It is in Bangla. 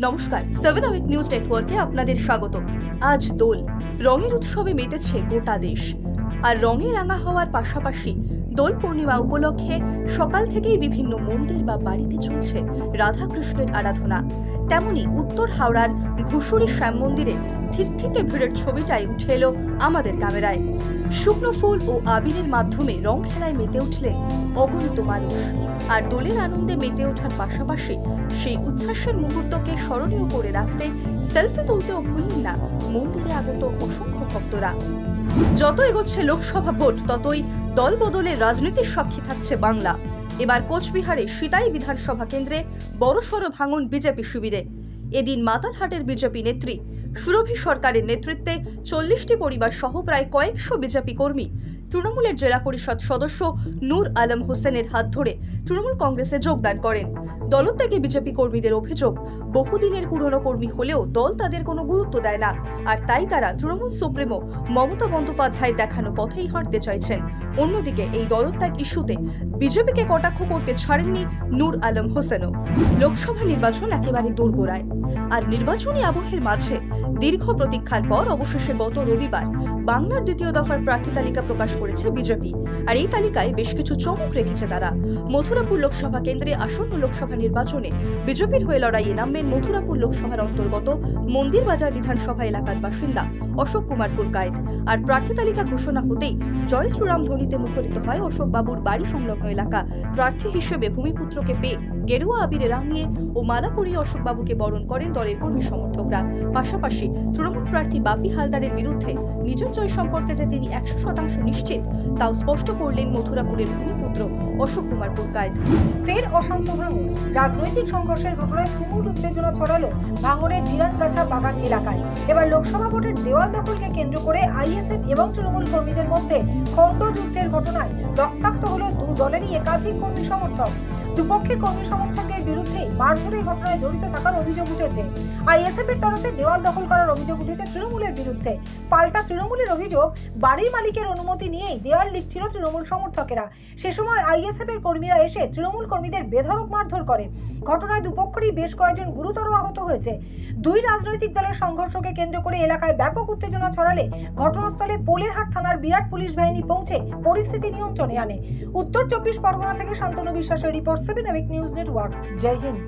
নমস্কার, 7 আওয়ার নিউজ নেটওয়ার্কে আপনাদের স্বাগত। আজ দোল, রঙের উৎসবে মেতেছে গোটা দেশ। আর রঙে রাঙা হওয়ার পাশাপাশি দোল পূর্ণিমা উপলক্ষে সকাল থেকেই বিভিন্ন মন্দির বা বাড়িতে চলছে রাধাকৃষ্ণের আরাধনা। তেমনি উত্তর হাওড়ার ঘুষুরি শ্যাম মন্দিরে থিকথিকে ভিড়ের ছবিটাই উঠে এলো আমাদের ক্যামেরায়। শুকনো ফুল ও আবিরের মাধ্যমে রং খেলায় মেতে উঠলেন অগণিত মানুষ। আর দোলের আনন্দে মেতে ওঠার পাশাপাশি সেই উচ্ছ্বাসের মুহূর্তকে স্মরণীয় করে রাখতে সেলফি তুলতেও ভুললেন না মন্দিরে আগত অসংখ্য ভক্তরা। যত এগোচ্ছে লোকসভা ভোট, ততই দল বদলের রাজনীতির সাক্ষী থাকছে বাংলা। এবার কোচবিহারে সিতাই বিধানসভা কেন্দ্রে বড়সড় ভাঙন বিজেপি শিবিরে। এদিন মাতালহাটের বিজেপি নেত্রী সুরভি সরকারের নেতৃত্বে 40টি পরিবার সহ প্রায় কয়েকশো বিজেপি কর্মী তৃণমূলের জেলা পরিষদ সদস্য নূর আলম হোসেনের হাত ধরে তৃণমূল কংগ্রেসে যোগদান করেন। দলত্যাগে বিজেপি কর্মীদের অভিযোগ, বহুদিনের পুরনো কর্মী হলেও দল তাদের কোনো গুরুত্ব দেয় না, আর তাই তারা তৃণমূল সুপ্রিমো মমতা বন্দ্যোপাধ্যায় দেখানো পথেই হাঁটতে চাইছেন। অন্যদিকে এই দলত্যাগ ইস্যুতে বিজেপিকে কটাক্ষ করতে ছাড়েননি নূর আলম হোসেনও। লোকসভা নির্বাচন একেবারে দোরগোড়ায়, আর নির্বাচনী আবহের মাঝে দীর্ঘ প্রতীক্ষার পর অবশেষে গত রবিবার বাংলার দ্বিতীয় দফার প্রার্থী তালিকা প্রকাশ করেছে বিজেপি। আর এই তালিকায় বেশ কিছু চমক রেখেছে তারা। মথুরাপুর লোকসভা কেন্দ্রে আসন্ন লোকসভা নির্বাচনে বিজেপির হয়ে লড়াইয়ে নামবেন মথুরাপুর লোকসভার অন্তর্গত মন্দির বাজার বিধানসভা এলাকার বাসিন্দা অশোক কুমার পুরকায়েত। আর প্রার্থী তালিকা ঘোষণা হতেই জয় শ্রীরাম ধ্বনিতে মুখরিত হয় অশোক বাবুর বাড়ি সংলগ্ন এলাকা। প্রার্থী হিসেবে ভূমিপুত্রকে পেয়ে গেরুয়া আবিরে রাঙিয়ে ও মালা পরিয়ে অশোক বাবুকে বরণ করেন দলের কর্মী সমর্থকরা। পাশাপাশি তৃণমূল প্রার্থী বাপি হালদারের বিরুদ্ধে নিজের জয় সম্পর্কে যে তিনি 100% নিশ্চিত, তাও স্পষ্ট করলেন মথুরাপুরের ভূমিপুত্র অশোক কুমার পুরকায়েত। ফের অশান্ত ভাঙন, রাজনৈতিক সংঘর্ষের ঘটনায় তুমুল উত্তেজনা ছড়ালো ভাঙড়ের জিরানগাছা বাগান এলাকায়। এবার লোকসভা ভোটের দেওয়াল দখলকে কেন্দ্র করে আইএসএফ এবং তৃণমূল কর্মীদের মধ্যে খণ্ডযুদ্ধের ঘটনায় রক্তাক্ত হলো দু দলেরই একাধিক কর্মী সমর্থক। দুপক্ষের কর্মী সমর্থকদের বিরুদ্ধে মারধরের ঘটনায় জড়িত থাকার অভিযোগ উঠেছে। আইএসএফ এর তরফে দেওয়াল দখল করার অভিযোগ উঠেছে তৃণমূলের বিরুদ্ধে। পাল্টা তৃণমূলের অভিযোগ, বাড়ির মালিকের অনুমতি নিয়েই দেওয়াল লিখছিল তৃণমূল সমর্থকেরা। সে সময় আইএসএফ এর কর্মীরা এসে তৃণমূল কর্মীদের বেধড়ক মারধর করে। ঘটনায় দুপক্ষেরই বেশ কয়েকজন গুরুতর আহত হয়েছে। দুই রাজনৈতিক দলের সংঘর্ষকে কেন্দ্র করে এলাকায় ব্যাপক উত্তেজনা ছড়ালে ঘটনাস্থলে পোলেরহাট থানার বিরাট পুলিশ বাহিনী পৌঁছে পরিস্থিতি নিয়ন্ত্রণে আনে। উত্তর 24 পরগনা থেকে শান্তনু বিশ্বাসের রিপোর্ট, 7 hour news network. Jai Hind.